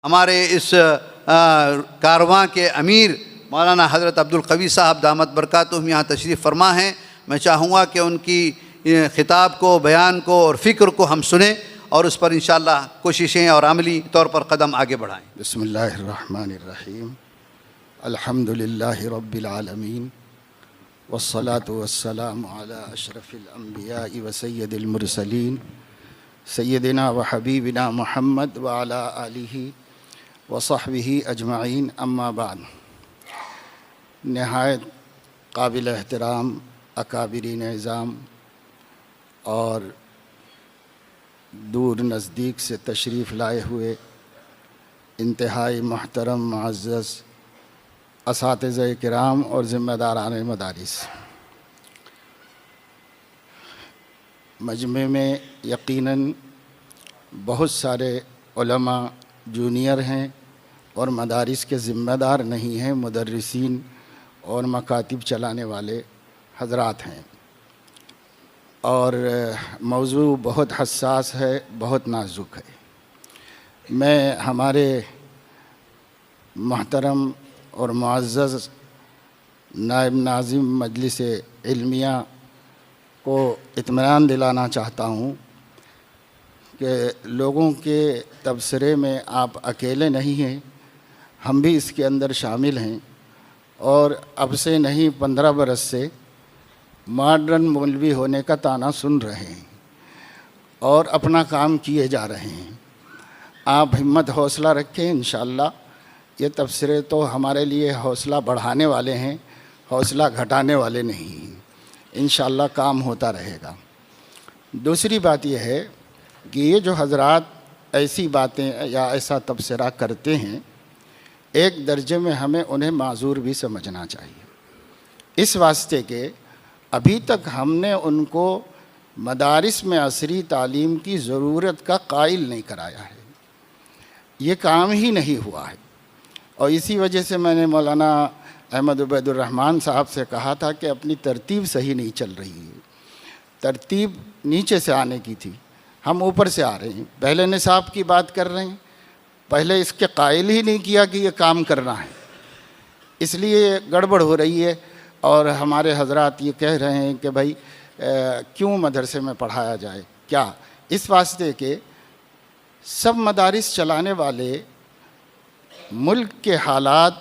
ہمارے اس کارواں کے امیر مولانا حضرت عبدالقوی صاحب دامت برکاتہم یہاں تشریف فرما ہیں۔ میں چاہوں گا کہ ان کی خطاب کو، بیان کو اور فکر کو ہم سنیں اور اس پر انشاءاللہ کوششیں اور عملی طور پر قدم آگے بڑھائیں۔ بسم اللہ الرحمن الرحیم۔ الحمدللہ رب العالمین والصلاة والسلام علی اشرف الانبیاء وسید المرسلین سیدنا و حبیبنا محمد وعلی آلہ وصحبہ اجمعین، اما بعد۔ نہایت قابل احترام اکابرین اعظام اور دور نزدیک سے تشریف لائے ہوئے انتہائی محترم معزز اساتذہ کرام اور ذمہ داران مدارس، مجمع میں یقیناً بہت سارے علماء جونیئر ہیں اور مدارس کے ذمہ دار نہیں ہیں، مدرسین اور مکاتب چلانے والے حضرات ہیں، اور موضوع بہت حساس ہے، بہت نازک ہے۔ میں ہمارے محترم اور معزز نائب ناظم مجلس علمیہ کو اطمینان دلانا چاہتا ہوں کہ لوگوں کے تبصرے میں آپ اکیلے نہیں ہیں، ہم بھی اس کے اندر شامل ہیں، اور اب سے نہیں 15 برس سے ماڈرن مولوی ہونے کا طعنہ سن رہے ہیں اور اپنا کام کیے جا رہے ہیں۔ آپ ہمت حوصلہ رکھیں، انشاءاللہ یہ تبصرے تو ہمارے لیے حوصلہ بڑھانے والے ہیں، حوصلہ گھٹانے والے نہیں ہیں۔ انشاءاللہ کام ہوتا رہے گا۔ دوسری بات یہ ہے کہ یہ جو حضرات ایسی باتیں یا ایسا تبصرہ کرتے ہیں، ایک درجے میں ہمیں انہیں معذور بھی سمجھنا چاہیے، اس واسطے کہ ابھی تک ہم نے ان کو مدارس میں عصری تعلیم کی ضرورت کا قائل نہیں کرایا ہے، یہ کام ہی نہیں ہوا ہے۔ اور اسی وجہ سے میں نے مولانا احمد عبید الرحمن صاحب سے کہا تھا کہ اپنی ترتیب صحیح نہیں چل رہی ہے، ترتیب نیچے سے آنے کی تھی، ہم اوپر سے آ رہے ہیں، پہلے نصاب کی بات کر رہے ہیں، پہلے اس کے قائل ہی نہیں کیا کہ یہ کام کرنا ہے، اس لیے گڑبڑ ہو رہی ہے۔ اور ہمارے حضرات یہ کہہ رہے ہیں کہ بھائی کیوں مدرسے میں پڑھایا جائے، کیا اس واسطے کہ سب مدارس چلانے والے ملک کے حالات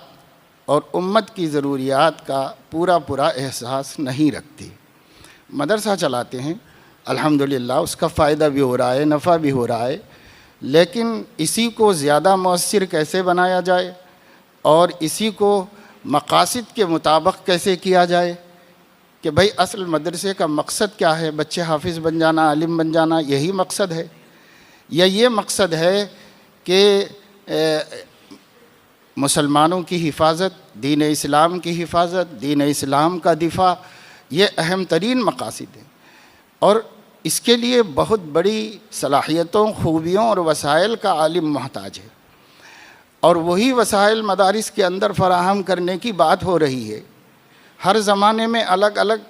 اور امت کی ضروریات کا پورا احساس نہیں رکھتے۔ مدرسہ چلاتے ہیں، الحمدللہ اس کا فائدہ بھی ہو رہا ہے، نفع بھی ہو رہا ہے، لیکن اسی کو زیادہ مؤثر کیسے بنایا جائے اور اسی کو مقاصد کے مطابق کیسے کیا جائے کہ بھئی اصل مدرسے کا مقصد کیا ہے؟ بچے حافظ بن جانا، عالم بن جانا، یہی مقصد ہے؟ یا یہ مقصد ہے کہ مسلمانوں کی حفاظت، دین اسلام کی حفاظت، دین اسلام کا دفاع، یہ اہم ترین مقاصد ہیں، اور اس کے لیے بہت بڑی صلاحیتوں، خوبیوں اور وسائل کا عالم محتاج ہے، اور وہی وسائل مدارس کے اندر فراہم کرنے کی بات ہو رہی ہے۔ ہر زمانے میں الگ الگ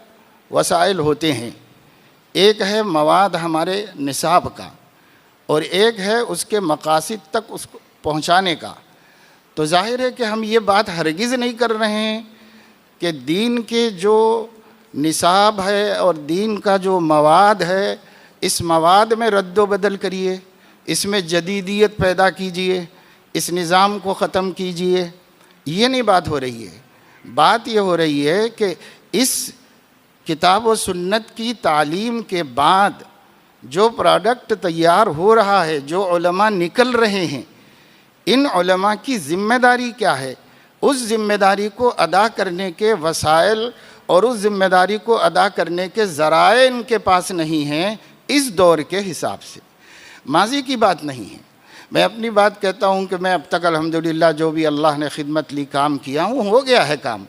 وسائل ہوتے ہیں، ایک ہے مواد ہمارے نصاب کا اور ایک ہے اس کے مقاصد تک اس کو پہنچانے کا۔ تو ظاہر ہے کہ ہم یہ بات ہرگز نہیں کر رہے ہیں کہ دین کے جو نصاب ہے اور دین کا جو مواد ہے، اس مواد میں رد و بدل کریے، اس میں جدیدیت پیدا کیجئے، اس نظام کو ختم کیجئے، یہ نہیں بات ہو رہی ہے۔ بات یہ ہو رہی ہے کہ اس کتاب و سنت کی تعلیم کے بعد جو پروڈکٹ تیار ہو رہا ہے، جو علماء نکل رہے ہیں، ان علماء کی ذمہ داری کیا ہے؟ اس ذمہ داری کو ادا کرنے کے وسائل اور اس ذمہ داری کو ادا کرنے کے ذرائع ان کے پاس نہیں ہیں اس دور کے حساب سے، ماضی کی بات نہیں ہے۔ میں اپنی بات کہتا ہوں کہ میں اب تک الحمدللہ جو بھی اللہ نے خدمت لی، کام کیا ہوں، ہو گیا ہے کام،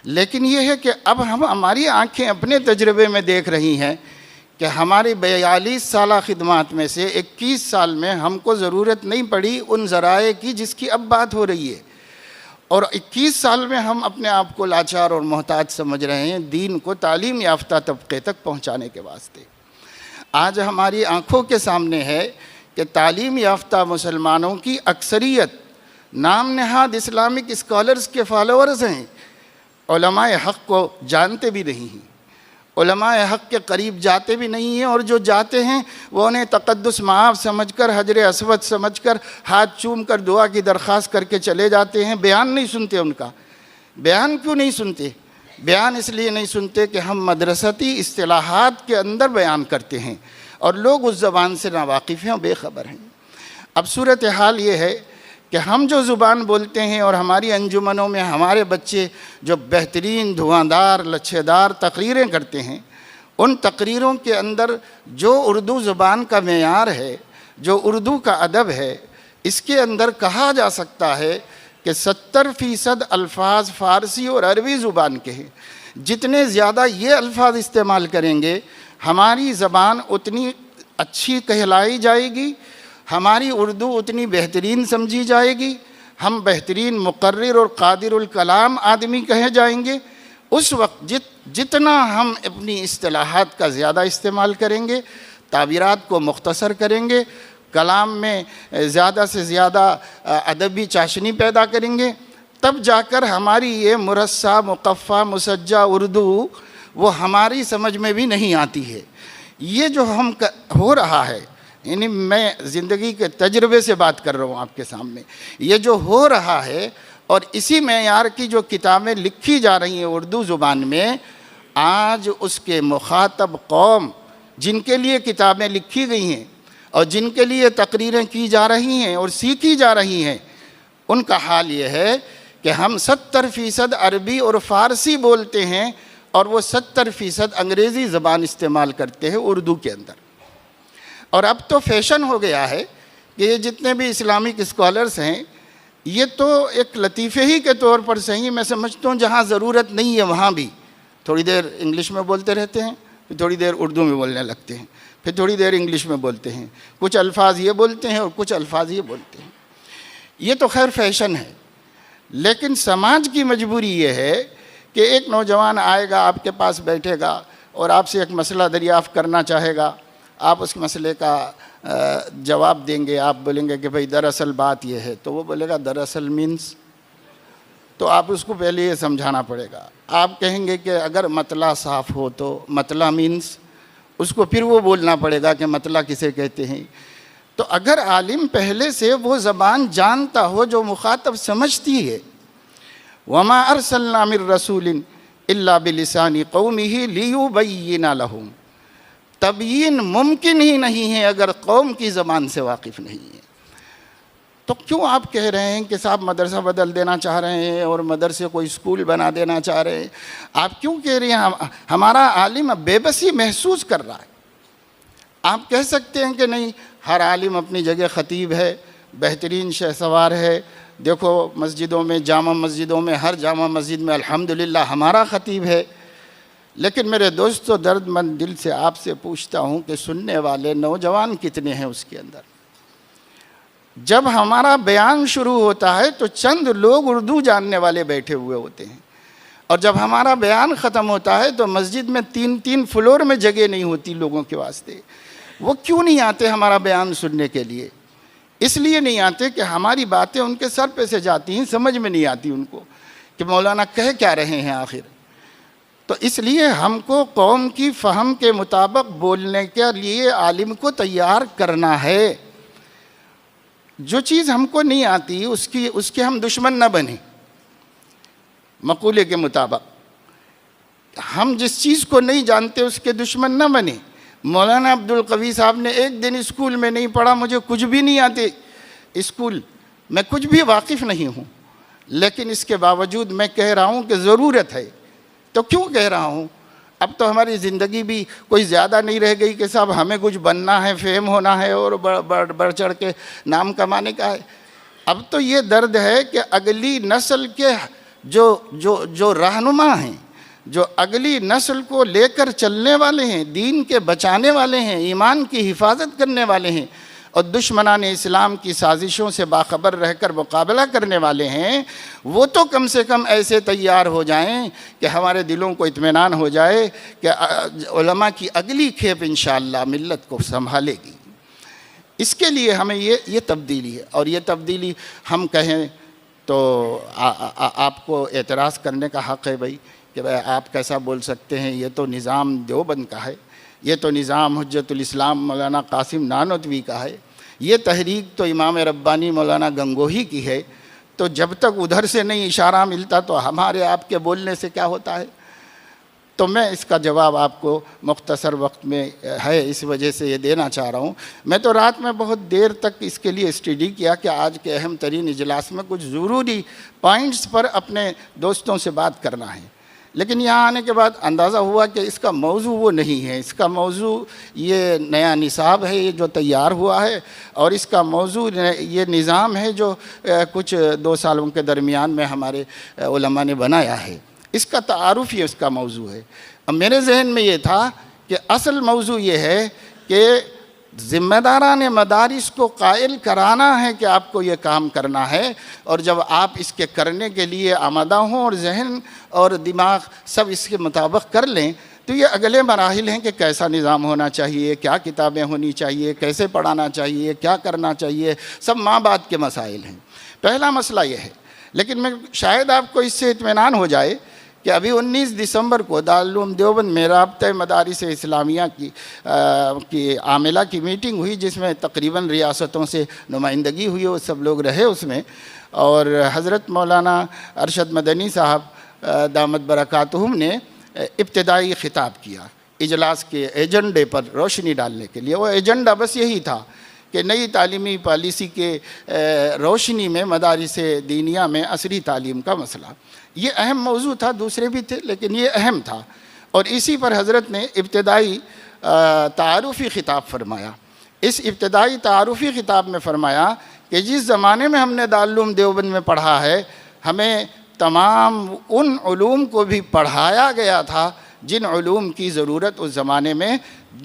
لیکن یہ ہے کہ اب ہماری آنکھیں اپنے تجربے میں دیکھ رہی ہیں کہ ہماری 42 سالہ خدمات میں سے 21 سال میں ہم کو ضرورت نہیں پڑی ان ذرائع کی جس کی اب بات ہو رہی ہے، اور 21 سال میں ہم اپنے آپ کو لاچار اور محتاج سمجھ رہے ہیں دین کو تعلیم یافتہ طبقے تک پہنچانے کے واسطے۔ آج ہماری آنکھوں کے سامنے ہے کہ تعلیم یافتہ مسلمانوں کی اکثریت نام نہاد اسلامک اسکالرز کے فالوورز ہیں، علماء حق کو جانتے بھی نہیں ہیں، علماء حق کے قریب جاتے بھی نہیں ہیں، اور جو جاتے ہیں وہ انہیں تقدس معاف سمجھ کر، حجر اسود سمجھ کر، ہاتھ چوم کر دعا کی درخواست کر کے چلے جاتے ہیں، بیان نہیں سنتے ان کا۔ بیان کیوں نہیں سنتے؟ بیان اس لیے نہیں سنتے کہ ہم مدرستی اصطلاحات کے اندر بیان کرتے ہیں اور لوگ اس زبان سے ناواقف ہیں اور بے خبر ہیں۔ اب صورتحال یہ ہے کہ ہم جو زبان بولتے ہیں اور ہماری انجمنوں میں ہمارے بچے جو بہترین دھواندار لچھے دار تقریریں کرتے ہیں، ان تقریروں کے اندر جو اردو زبان کا معیار ہے، جو اردو کا ادب ہے، اس کے اندر کہا جا سکتا ہے کہ 70% الفاظ فارسی اور عربی زبان کے ہیں۔ جتنے زیادہ یہ الفاظ استعمال کریں گے، ہماری زبان اتنی اچھی کہلائی جائے گی، ہماری اردو اتنی بہترین سمجھی جائے گی، ہم بہترین مقرر اور قادر الکلام آدمی کہے جائیں گے۔ اس وقت جتنا ہم اپنی اصطلاحات کا زیادہ استعمال کریں گے، تعبیرات کو مختصر کریں گے، کلام میں زیادہ سے زیادہ ادبی چاشنی پیدا کریں گے، تب جا کر ہماری یہ مرصع مقفع مسجع اردو وہ ہماری سمجھ میں بھی نہیں آتی ہے۔ یہ جو ہم ہو رہا ہے، یعنی میں زندگی کے تجربے سے بات کر رہا ہوں آپ کے سامنے، یہ جو ہو رہا ہے اور اسی معیار کی جو کتابیں لکھی جا رہی ہیں اردو زبان میں، آج اس کے مخاطب قوم جن کے لیے کتابیں لکھی گئی ہیں اور جن کے لیے تقریریں کی جا رہی ہیں اور سیکھی جا رہی ہیں، ان کا حال یہ ہے کہ ہم 70% عربی اور فارسی بولتے ہیں اور وہ 70% انگریزی زبان استعمال کرتے ہیں اردو کے اندر۔ اور اب تو فیشن ہو گیا ہے کہ یہ جتنے بھی اسلامک اسکالرز ہیں، یہ تو ایک لطیفے ہی کے طور پر صحیح میں سمجھتا ہوں، جہاں ضرورت نہیں ہے وہاں بھی تھوڑی دیر انگلش میں بولتے رہتے ہیں، پھر تھوڑی دیر اردو میں بولنے لگتے ہیں، پھر تھوڑی دیر انگلش میں بولتے ہیں، کچھ الفاظ یہ بولتے ہیں اور کچھ الفاظ یہ بولتے ہیں۔ یہ تو خیر فیشن ہے، لیکن سماج کی مجبوری یہ ہے کہ ایک نوجوان آئے گا آپ کے پاس بیٹھے گا اور آپ سے ایک مسئلہ دریافت کرنا چاہے گا، آپ اس مسئلے کا جواب دیں گے، آپ بولیں گے کہ بھئی دراصل بات یہ ہے، تو وہ بولے گا دراصل مینس، تو آپ اس کو پہلے یہ سمجھانا پڑے گا۔ آپ کہیں گے کہ اگر مطلع صاف ہو تو مطلع مینس، اس کو پھر وہ بولنا پڑے گا کہ مطلع کسے کہتے ہیں۔ تو اگر عالم پہلے سے وہ زبان جانتا ہو جو مخاطب سمجھتی ہے، وَمَا أَرْسَلْنَا مِن رَّسُولٍ إِلَّا بِلِسَانِ قَوْمِهِ لِيُبَيِّنَ لَهُمْ، تبیین ممکن ہی نہیں ہے اگر قوم کی زبان سے واقف نہیں ہے۔ تو کیوں آپ کہہ رہے ہیں کہ صاحب مدرسہ بدل دینا چاہ رہے ہیں اور مدرسے کو اسکول بنا دینا چاہ رہے ہیں؟ آپ کیوں کہہ رہے ہیں؟ ہمارا عالم بے بسی محسوس کر رہا ہے۔ آپ کہہ سکتے ہیں کہ نہیں، ہر عالم اپنی جگہ خطیب ہے، بہترین شہسوار ہے، دیکھو مسجدوں میں، جامع مسجدوں میں، ہر جامع مسجد میں الحمدللہ ہمارا خطیب ہے۔ لیکن میرے دوستو، درد مند دل سے آپ سے پوچھتا ہوں کہ سننے والے نوجوان کتنے ہیں اس کے اندر؟ جب ہمارا بیان شروع ہوتا ہے تو چند لوگ اردو جاننے والے بیٹھے ہوئے ہوتے ہیں، اور جب ہمارا بیان ختم ہوتا ہے تو مسجد میں 3 فلور میں جگہ نہیں ہوتی لوگوں کے واسطے۔ وہ کیوں نہیں آتے ہمارا بیان سننے کے لیے؟ اس لیے نہیں آتے کہ ہماری باتیں ان کے سر پہ سے جاتی ہیں، سمجھ میں نہیں آتی ان کو کہ مولانا کہہ کیا رہے ہیں آخر۔ تو اس لیے ہم کو قوم کی فہم کے مطابق بولنے کے لیے عالم کو تیار کرنا ہے۔ جو چیز ہم کو نہیں آتی اس کے ہم دشمن نہ بنیں۔ مقولے کے مطابق ہم جس چیز کو نہیں جانتے اس کے دشمن نہ بنیں۔ مولانا عبدالقوی صاحب نے ایک دن اسکول میں نہیں پڑھا، مجھے کچھ بھی نہیں آتے اسکول میں، کچھ بھی واقف نہیں ہوں، لیکن اس کے باوجود میں کہہ رہا ہوں کہ ضرورت ہے۔ تو کیوں کہہ رہا ہوں؟ اب تو ہماری زندگی بھی کوئی زیادہ نہیں رہ گئی کہ صاحب ہمیں کچھ بننا ہے، فیم ہونا ہے اور بڑھ چڑھ کے نام کمانے کا ہے۔ اب تو یہ درد ہے کہ اگلی نسل کے جو رہنما ہیں، جو اگلی نسل کو لے کر چلنے والے ہیں، دین کے بچانے والے ہیں، ایمان کی حفاظت کرنے والے ہیں اور دشمنان اسلام کی سازشوں سے باخبر رہ کر مقابلہ کرنے والے ہیں، وہ تو کم سے کم ایسے تیار ہو جائیں کہ ہمارے دلوں کو اطمینان ہو جائے کہ علماء کی اگلی کھیپ انشاءاللہ ملت کو سنبھالے گی۔ اس کے لیے ہمیں یہ تبدیلی ہے، اور یہ تبدیلی ہم کہیں تو آپ کو اعتراض کرنے کا حق ہے بھائی کہ بھائی آپ کیسا بول سکتے ہیں، یہ تو نظام دیوبند کا ہے، یہ تو نظام حجت الاسلام مولانا قاسم نانوتوی کا ہے، یہ تحریک تو امام ربانی مولانا گنگوہی کی ہے، تو جب تک ادھر سے نہیں اشارہ ملتا تو ہمارے آپ کے بولنے سے کیا ہوتا ہے؟ تو میں اس کا جواب آپ کو مختصر وقت میں ہے اس وجہ سے یہ دینا چاہ رہا ہوں۔ میں تو رات میں بہت دیر تک اس کے لیے اسٹڈی کیا کہ آج کے اہم ترین اجلاس میں کچھ ضروری پوائنٹس پر اپنے دوستوں سے بات کرنا ہے، لیکن یہاں آنے کے بعد اندازہ ہوا کہ اس کا موضوع وہ نہیں ہے، اس کا موضوع یہ نیا نصاب ہے یہ جو تیار ہوا ہے، اور اس کا موضوع یہ نظام ہے جو کچھ 2 سالوں کے درمیان میں ہمارے علماء نے بنایا ہے، اس کا تعارف ہی اس کا موضوع ہے۔ اب میرے ذہن میں یہ تھا کہ اصل موضوع یہ ہے کہ ذمہ داران مدارس کو قائل کرانا ہے کہ آپ کو یہ کام کرنا ہے، اور جب آپ اس کے کرنے کے لیے آمادہ ہوں اور ذہن اور دماغ سب اس کے مطابق کر لیں تو یہ اگلے مراحل ہیں کہ کیسا نظام ہونا چاہیے، کیا کتابیں ہونی چاہیے، کیسے پڑھانا چاہیے، کیا کرنا چاہیے، سب ماں بعد کے مسائل ہیں۔ پہلا مسئلہ یہ ہے، لیکن میں شاید آپ کو اس سے اطمینان ہو جائے کہ ابھی 19 دسمبر کو دارالعلوم دیوبند میں رابطہ مدارس اسلامیہ کی عاملہ کی میٹنگ ہوئی، جس میں تقریباً ریاستوں سے نمائندگی ہوئی، وہ سب لوگ رہے اس میں، اور حضرت مولانا ارشد مدنی صاحب دامت برکاتہم نے ابتدائی خطاب کیا اجلاس کے ایجنڈے پر روشنی ڈالنے کے لیے۔ وہ ایجنڈا بس یہی تھا کہ نئی تعلیمی پالیسی کے روشنی میں مدارس دینیہ میں عصری تعلیم کا مسئلہ، یہ اہم موضوع تھا، دوسرے بھی تھے لیکن یہ اہم تھا، اور اسی پر حضرت نے ابتدائی تعارفی خطاب فرمایا۔ اس ابتدائی تعارفی خطاب میں فرمایا کہ جس زمانے میں ہم نے دارالعلوم دیوبند میں پڑھا ہے، ہمیں تمام ان علوم کو بھی پڑھایا گیا تھا جن علوم کی ضرورت اس زمانے میں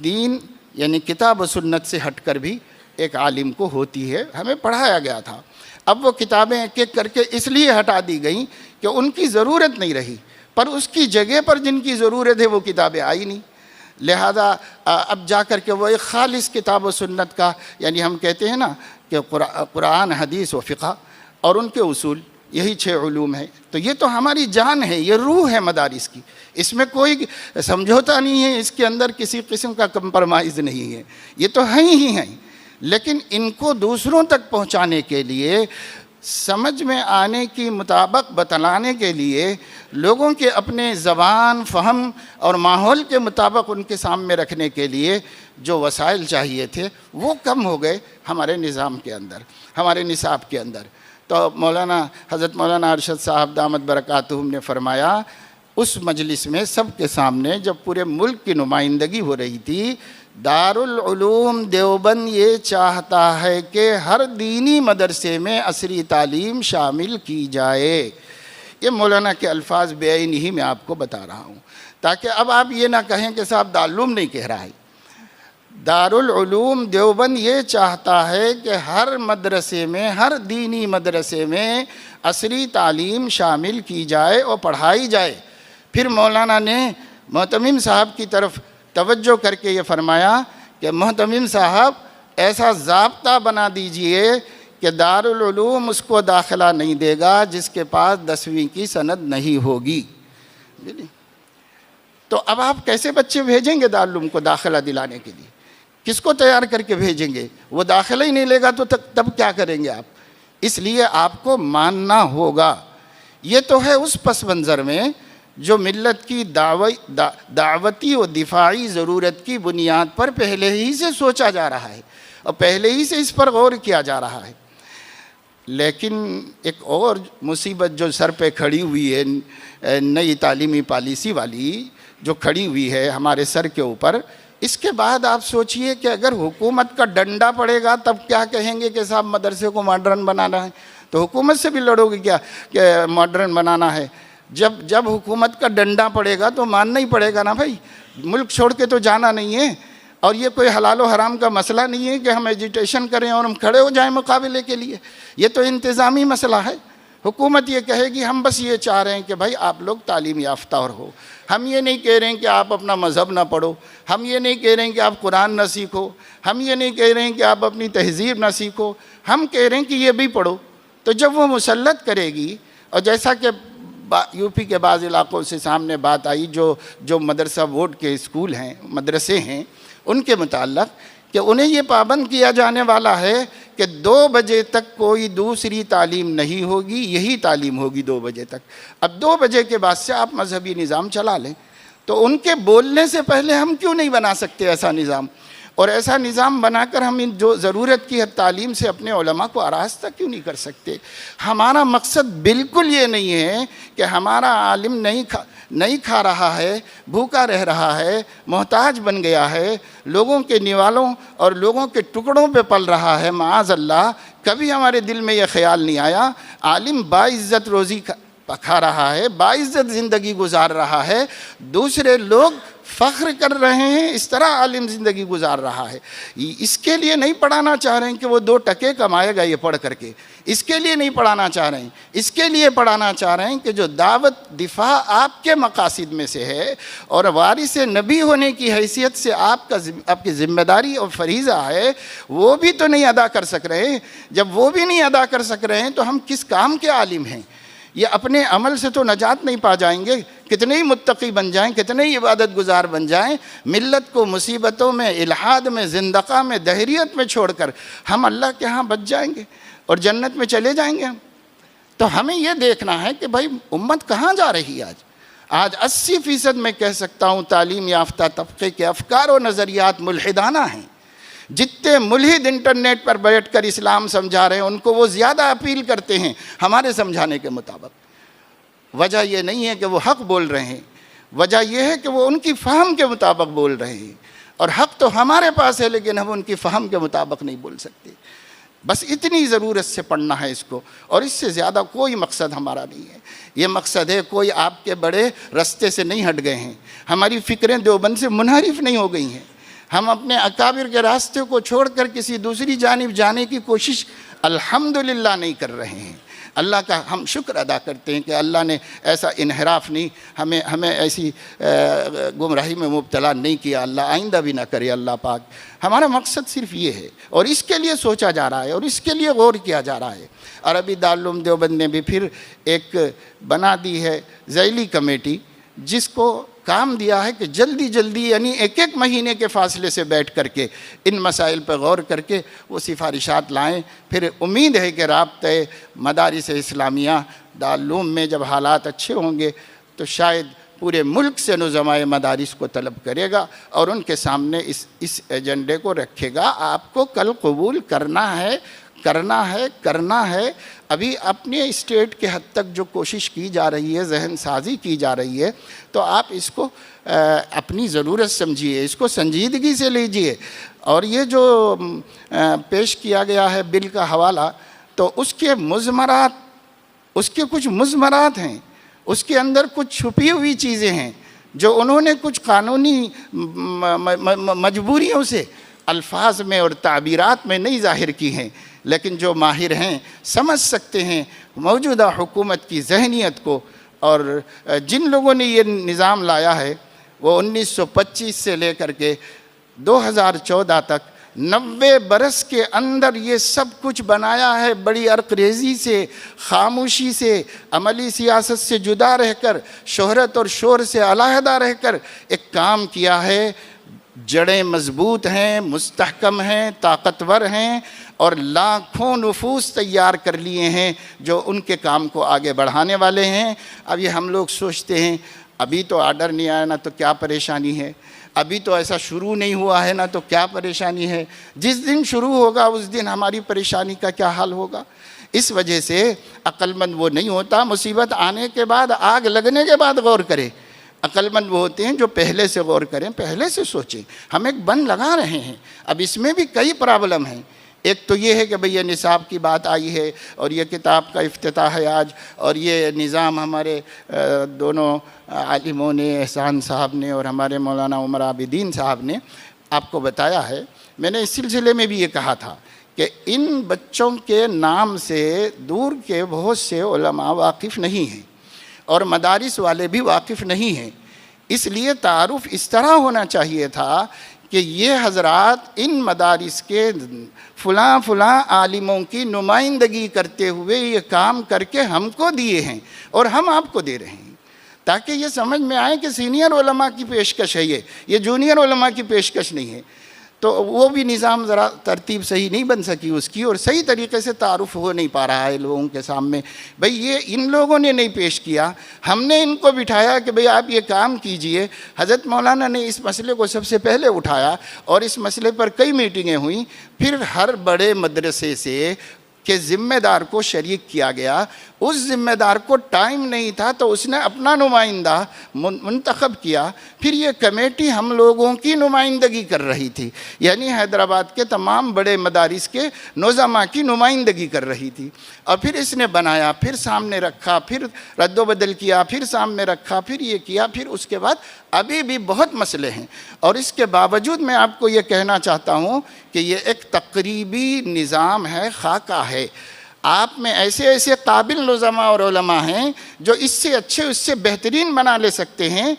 دین یعنی کتاب و سنت سے ہٹ کر بھی ایک عالم کو ہوتی ہے، ہمیں پڑھایا گیا تھا۔ اب وہ کتابیں ایک ایک کر کے اس لیے ہٹا دی گئیں کہ ان کی ضرورت نہیں رہی، پر اس کی جگہ پر جن کی ضرورت ہے وہ کتابیں آئی نہیں، لہذا اب جا کر کے وہ ایک خالص کتاب و سنت کا، یعنی ہم کہتے ہیں نا کہ قرآن حدیث و فقہ اور ان کے اصول، یہی 6 علوم ہیں، تو یہ تو ہماری جان ہے، یہ روح ہے مدارس کی، اس میں کوئی سمجھوتا نہیں ہے، اس کے اندر کسی قسم کا کمپرمائز نہیں ہے، یہ تو ہیں ہی ہیں، لیکن ان کو دوسروں تک پہنچانے کے لیے، سمجھ میں آنے کی مطابق بتلانے کے لیے، لوگوں کے اپنے زبان، فہم اور ماحول کے مطابق ان کے سامنے رکھنے کے لیے جو وسائل چاہیے تھے وہ کم ہو گئے ہمارے نظام کے اندر، ہمارے نصاب کے اندر۔ تو حضرت مولانا ارشد صاحب دامت برکاتہم نے فرمایا اس مجلس میں سب کے سامنے جب پورے ملک کی نمائندگی ہو رہی تھی، دارالعلوم دیوبند یہ چاہتا ہے کہ ہر دینی مدرسے میں عصری تعلیم شامل کی جائے۔ یہ مولانا کے الفاظ بعین ہی میں آپ کو بتا رہا ہوں، تاکہ اب آپ یہ نہ کہیں کہ صاحب دارالعلوم نہیں کہہ رہا ہے، دارالعلوم دیوبند یہ چاہتا ہے کہ ہر مدرسے میں، ہر دینی مدرسے میں عصری تعلیم شامل کی جائے اور پڑھائی جائے۔ پھر مولانا نے محتمم صاحب کی طرف توجہ کر کے یہ فرمایا کہ محتمم صاحب ایسا ضابطہ بنا دیجئے کہ دارالعلوم اس کو داخلہ نہیں دے گا جس کے پاس 10ویں کی سند نہیں ہوگی۔ تو اب آپ کیسے بچے بھیجیں گے دارالعلوم کو داخلہ دلانے کے لیے؟ کس کو تیار کر کے بھیجیں گے؟ وہ داخلہ ہی نہیں لے گا تو تب کیا کریں گے آپ؟ اس لیے آپ کو ماننا ہوگا۔ یہ تو ہے اس پس منظر میں جو ملت کی دعوتی و دفاعی ضرورت کی بنیاد پر پہلے ہی سے سوچا جا رہا ہے اور پہلے ہی سے اس پر غور کیا جا رہا ہے۔ لیکن ایک اور مصیبت جو سر پہ کھڑی ہوئی ہے، نئی تعلیمی پالیسی والی جو کھڑی ہوئی ہے ہمارے سر کے اوپر، اس کے بعد آپ سوچئے کہ اگر حکومت کا ڈنڈا پڑے گا تب کیا کہیں گے کہ صاحب مدرسے کو ماڈرن بنانا ہے، تو حکومت سے بھی لڑو گے کیا کہ ماڈرن بنانا ہے؟ جب حکومت کا ڈنڈا پڑے گا تو ماننا ہی پڑے گا نا بھائی، ملک چھوڑ کے تو جانا نہیں ہے، اور یہ کوئی حلال و حرام کا مسئلہ نہیں ہے کہ ہم ایجیٹیشن کریں اور ہم کھڑے ہو جائیں مقابلے کے لیے، یہ تو انتظامی مسئلہ ہے۔ حکومت یہ کہے گی ہم بس یہ چاہ رہے ہیں کہ بھائی آپ لوگ تعلیم یافتہ اور ہو، ہم یہ نہیں کہہ رہے ہیں کہ آپ اپنا مذہب نہ پڑھو، ہم یہ نہیں کہہ رہے ہیں کہ آپ قرآن نہ سیکھو، ہم یہ نہیں کہہ رہے ہیں کہ آپ اپنی تہذیب نہ سیکھو، ہم کہہ رہے ہیں کہ یہ بھی پڑھو۔ تو جب وہ مسلط کرے گی، اور جیسا کہ یو پی کے بعض علاقوں سے سامنے بات آئی، جو مدرسہ بورڈ کے اسکول ہیں، مدرسے ہیں، ان کے متعلق کہ انہیں یہ پابند کیا جانے والا ہے کہ 2 بجے تک کوئی دوسری تعلیم نہیں ہوگی، یہی تعلیم ہوگی 2 بجے تک۔ اب 2 بجے کے بعد سے آپ مذہبی نظام چلا لیں، تو ان کے بولنے سے پہلے ہم کیوں نہیں بنا سکتے ایسا نظام؟ اور ایسا نظام بنا کر ہم ان جو ضرورت کی تعلیم سے اپنے علماء کو آراستہ کیوں نہیں کر سکتے؟ ہمارا مقصد بالکل یہ نہیں ہے کہ ہمارا عالم نہیں کھا رہا ہے، بھوکا رہ رہا ہے، محتاج بن گیا ہے، لوگوں کے نوالوں اور لوگوں کے ٹکڑوں پہ پل رہا ہے، معاذ اللہ۔ کبھی ہمارے دل میں یہ خیال نہیں آیا۔ عالم باعزت روزی کھا رہا ہے، باعزت زندگی گزار رہا ہے، دوسرے لوگ فخر کر رہے ہیں، اس طرح عالم زندگی گزار رہا ہے۔ اس کے لیے نہیں پڑھانا چاہ رہے ہیں کہ وہ 2 ٹکے کمائے گا یہ پڑھ کر کے، اس کے لیے نہیں پڑھانا چاہ رہے ہیں، اس کے لیے پڑھانا چاہ رہے ہیں کہ جو دعوت دفاع آپ کے مقاصد میں سے ہے اور وارث نبی ہونے کی حیثیت سے آپ کی ذمہ داری اور فریضہ ہے، وہ بھی تو نہیں ادا کر سک رہے ہیں۔ جب وہ بھی نہیں ادا کر سک رہے ہیں تو ہم کس کام کے عالم ہیں؟ یہ اپنے عمل سے تو نجات نہیں پا جائیں گے، کتنے ہی متقی بن جائیں، کتنے ہی عبادت گزار بن جائیں، ملت کو مصیبتوں میں، الحاد میں، زندقہ میں، دہریت میں چھوڑ کر ہم اللہ کے ہاں بچ جائیں گے اور جنت میں چلے جائیں گے ہم۔ تو ہمیں یہ دیکھنا ہے کہ بھائی امت کہاں جا رہی ہے آج 80% میں کہہ سکتا ہوں تعلیم یافتہ طبقے کے افکار و نظریات ملحدانہ ہیں۔ جتنے ملحد انٹرنیٹ پر بیٹھ کر اسلام سمجھا رہے ہیں ان کو وہ زیادہ اپیل کرتے ہیں ہمارے سمجھانے کے مطابق۔ وجہ یہ نہیں ہے کہ وہ حق بول رہے ہیں، وجہ یہ ہے کہ وہ ان کی فہم کے مطابق بول رہے ہیں، اور حق تو ہمارے پاس ہے لیکن ہم ان کی فہم کے مطابق نہیں بول سکتے۔ بس اتنی ضرورت سے پڑھنا ہے اس کو، اور اس سے زیادہ کوئی مقصد ہمارا نہیں ہے۔ یہ مقصد ہے کوئی آپ کے بڑے رستے سے نہیں ہٹ گئے ہیں، ہماری فکریں دیوبند سے منحرف نہیں ہو گئی ہیں، ہم اپنے اکابر کے راستے کو چھوڑ کر کسی دوسری جانب جانے کی کوشش الحمدللہ نہیں کر رہے ہیں۔ اللہ کا ہم شکر ادا کرتے ہیں کہ اللہ نے ایسا انحراف نہیں، ہمیں ایسی گمراہی میں مبتلا نہیں کیا، اللہ آئندہ بھی نہ کرے اللہ پاک۔ ہمارا مقصد صرف یہ ہے، اور اس کے لیے سوچا جا رہا ہے اور اس کے لیے غور کیا جا رہا ہے۔ عربی دارالعلوم دیوبند نے بھی پھر ایک بنا دی ہے ذیلی کمیٹی، جس کو کام دیا ہے کہ جلدی جلدی یعنی 1 مہینے کے فاصلے سے بیٹھ کر کے ان مسائل پر غور کر کے وہ سفارشات لائیں۔ پھر امید ہے کہ رابطۂ مدارس اسلامیہ دارالعلوم میں جب حالات اچھے ہوں گے تو شاید پورے ملک سے نظمائے مدارس کو طلب کرے گا اور ان کے سامنے اس ایجنڈے کو رکھے گا۔ آپ کو کل قبول کرنا ہے، کرنا ہے۔ ابھی اپنے اسٹیٹ کے حد تک جو کوشش کی جا رہی ہے، ذہن سازی کی جا رہی ہے، تو آپ اس کو اپنی ضرورت سمجھیے، اس کو سنجیدگی سے لیجئے۔ اور یہ جو پیش کیا گیا ہے بل کا حوالہ، تو اس کے کچھ مضمرات ہیں، اس کے اندر کچھ چھپی ہوئی چیزیں ہیں جو انہوں نے کچھ قانونی مجبوریوں سے الفاظ میں اور تعبیرات میں نہیں ظاہر کی ہیں، لیکن جو ماہر ہیں سمجھ سکتے ہیں موجودہ حکومت کی ذہنیت کو۔ اور جن لوگوں نے یہ نظام لایا ہے وہ 1925 سے لے کر کے 2014 تک 90 برس کے اندر یہ سب کچھ بنایا ہے، بڑی عرقریزی سے، خاموشی سے، عملی سیاست سے جدا رہ کر، شہرت اور شور سے علیحدہ رہ کر ایک کام کیا ہے۔ جڑیں مضبوط ہیں، مستحکم ہیں، طاقتور ہیں، اور لاکھوں نفوس تیار کر لیے ہیں جو ان کے کام کو آگے بڑھانے والے ہیں۔ اب یہ ہم لوگ سوچتے ہیں ابھی تو آرڈر نہیں آیا نا تو کیا پریشانی ہے، ابھی تو ایسا شروع نہیں ہوا ہے نا تو کیا پریشانی ہے۔ جس دن شروع ہوگا اس دن ہماری پریشانی کا کیا حال ہوگا۔ اس وجہ سے عقل مند وہ نہیں ہوتا مصیبت آنے کے بعد، آگ لگنے کے بعد غور کرے۔ عقل مند وہ ہوتے ہیں جو پہلے سے غور کریں، پہلے سے سوچیں۔ ہم ایک بند لگا رہے ہیں، اب اس میں بھی کئی پرابلم ہیں۔ ایک تو یہ ہے کہ بھئی یہ نصاب کی بات آئی ہے اور یہ کتاب کا افتتاح ہے آج، اور یہ نظام ہمارے دونوں عالموں نے، احسان صاحب نے اور ہمارے مولانا عمر عابدین صاحب نے آپ کو بتایا ہے۔ میں نے اس سلسلے میں بھی یہ کہا تھا کہ ان بچوں کے نام سے دور کے بہت سے علماء واقف نہیں ہیں اور مدارس والے بھی واقف نہیں ہیں، اس لیے تعارف اس طرح ہونا چاہیے تھا کہ یہ حضرات ان مدارس کے فلاں فلاں عالموں کی نمائندگی کرتے ہوئے یہ کام کر کے ہم کو دیے ہیں اور ہم آپ کو دے رہے ہیں، تاکہ یہ سمجھ میں آئے کہ سینئر علماء کی پیشکش ہے، یہ جونیئر علماء کی پیشکش نہیں ہے۔ تو وہ بھی نظام ذرا ترتیب صحیح نہیں بن سکی اس کی، اور صحیح طریقے سے تعارف ہو نہیں پا رہا ہے لوگوں کے سامنے۔ بھئی یہ ان لوگوں نے نہیں پیش کیا، ہم نے ان کو بٹھایا کہ بھئی آپ یہ کام کیجئے۔ حضرت مولانا نے اس مسئلے کو سب سے پہلے اٹھایا اور اس مسئلے پر کئی میٹنگیں ہوئیں، پھر ہر بڑے مدرسے سے کہ ذمہ دار کو شریک کیا گیا، اس ذمہ دار کو ٹائم نہیں تھا تو اس نے اپنا نمائندہ منتخب کیا، پھر یہ کمیٹی ہم لوگوں کی نمائندگی کر رہی تھی، یعنی حیدرآباد کے تمام بڑے مدارس کے نظماء کی نمائندگی کر رہی تھی، اور پھر اس نے بنایا، پھر سامنے رکھا، پھر رد و بدل کیا، پھر سامنے رکھا، پھر یہ کیا، پھر اس کے بعد ابھی بھی بہت مسئلے ہیں، اور اس کے باوجود میں آپ کو یہ کہنا چاہتا ہوں کہ یہ ایک تقریبی نظام ہے، خاکہ ہے۔ آپ میں ایسے ایسے قابل نظماء اور علماء ہیں جو اس سے اچھے، اس سے بہترین بنا لے سکتے ہیں۔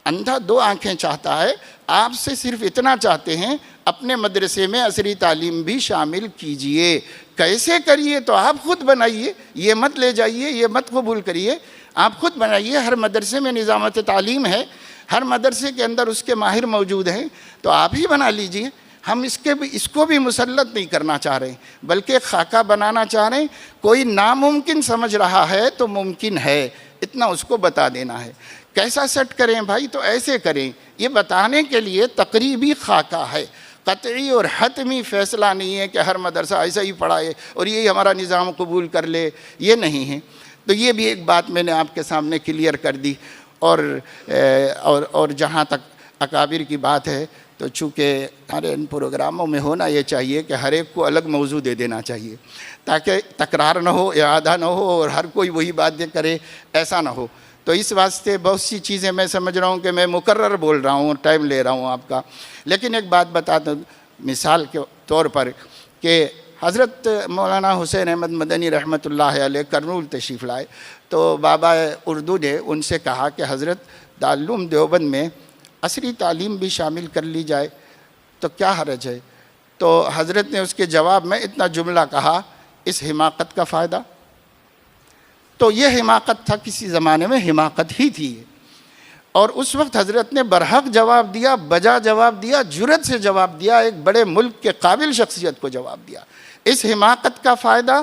اندھا دو آنکھیں چاہتا ہے، آپ سے صرف اتنا چاہتے ہیں اپنے مدرسے میں عصری تعلیم بھی شامل کیجئے۔ کیسے کریے تو آپ خود بنائیے، یہ مت لے جائیے، یہ مت قبول کریے، آپ خود بنائیے۔ ہر مدرسے میں نظامت تعلیم ہے، ہر مدرسے کے اندر اس کے ماہر موجود ہیں، تو آپ ہی بنا لیجئے۔ ہم اس کو بھی مسلط نہیں کرنا چاہ رہے ہیں، بلکہ ایک خاکہ بنانا چاہ رہے ہیں۔ کوئی ناممکن سمجھ رہا ہے تو ممکن ہے، اتنا اس کو بتا دینا ہے۔ کیسا سیٹ کریں بھائی؟ تو ایسے کریں، یہ بتانے کے لیے تقریبی خاکہ ہے، قطعی اور حتمی فیصلہ نہیں ہے کہ ہر مدرسہ ایسا ہی پڑھائے اور یہی ہمارا نظام قبول کر لے، یہ نہیں ہے۔ تو یہ بھی ایک بات میں نے آپ کے سامنے کلیئر کر دی۔ اور جہاں تک اکابر کی بات ہے، تو چونکہ ہمارے ان پروگراموں میں ہونا یہ چاہیے کہ ہر ایک کو الگ موضوع دے دینا چاہیے، تاکہ تکرار نہ ہو، اعادہ نہ ہو اور ہر کوئی وہی باتیں کرے، ایسا نہ ہو۔ تو اس واسطے بہت سی چیزیں میں سمجھ رہا ہوں کہ میں مکرر بول رہا ہوں، ٹائم لے رہا ہوں آپ کا، لیکن ایک بات بتا دوں مثال کے طور پر کہ حضرت مولانا حسین احمد مدنی رحمۃ اللہ علیہ کرنول تشریف لائے، تو بابا اردو نے ان سے کہا کہ حضرت دارالعلوم دیوبند میں عصری تعلیم بھی شامل کر لی جائے تو کیا حرج ہے؟ تو حضرت نے اس کے جواب میں اتنا جملہ کہا، اس حماقت کا فائدہ؟ تو یہ حماقت تھا، کسی زمانے میں حماقت ہی تھی، اور اس وقت حضرت نے برحق جواب دیا، بجا جواب دیا، جرأت سے جواب دیا، ایک بڑے ملک کے قابل شخصیت کو جواب دیا۔ اس حماقت کا فائدہ؟